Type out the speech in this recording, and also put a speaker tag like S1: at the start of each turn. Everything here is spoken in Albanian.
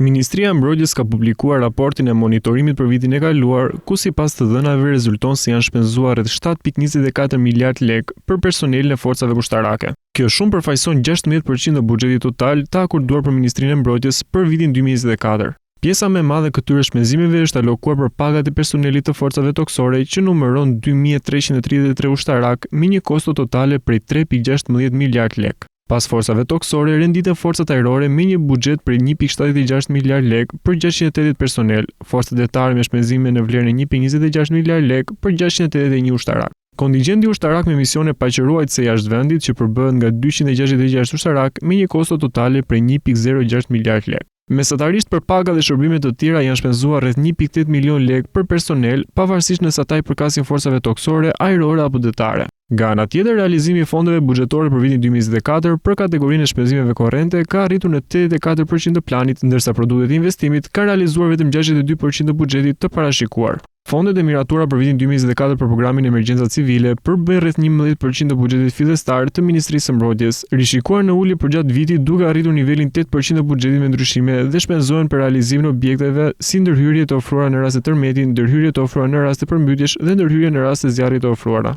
S1: Ministria e Mbrojtjes ka publikuar raportin e monitorimit për vitin e kaluar, ku sipas të dhënave rezulton se janë shpenzuar rreth 7.24 miliard lekë për personelin e forcave kushtarake. Kjo shumë përfaqëson 16% të buxhetit total të akorduar për Ministrinë e Mbrojtjes për vitin 2024. Pjesa më e madhe këtyre shpenzimeve është alokuar për pagat e personelit të forcave toksore, që numëron 2333 ushtarak me një kosto totale prej 3.16 miliard lekë. Pas forcave toksore, renditën forcat ajrore me një buxhet prej 1.76 miliard lekë për 680 personel, forcat detare me shpenzime në vlerën e 1.26 miliard lekë për 681 ushtarak. Kontingjenti ushtarak me misione paqëruajtëse jashtë vendit që përbëhet nga 266 ushtarak me një kosto totale prej 1.06 miliard lekë. Mesatarisht për paga dhe shërbime të tjera janë shpenzuar rreth 1.8 milion lekë për personel, pavarësisht nëse ata i përkasin forcave toksore, ajrore apo detare. Nga ana tjetër, realizimi i fondeve buxhetore për vitin 2024 për kategorinë e shpenzimeve korrente ka arritur në 84% të planit, ndërsa produktet e investimit kanë realizuar vetëm 62% të buxhetit të parashikuar. Fondet e miratura për vitin 2024 për programin emergjenca civile përbëjnë rreth 11% të buxhetit fillestar të Ministrisë së Mbrojtjes, rishikuar në ulje përgjatë vitit duke arritur nivelin 8% të buxhetit me ndryshime dhe shpenzohen për realizimin e objekteve si ndërhyrje të ofruara në rast të tërmetit, ndërhyrje të ofruara në rast të përmbytjesh dhe ndërhyrje në rast të zjarrit të ofruara.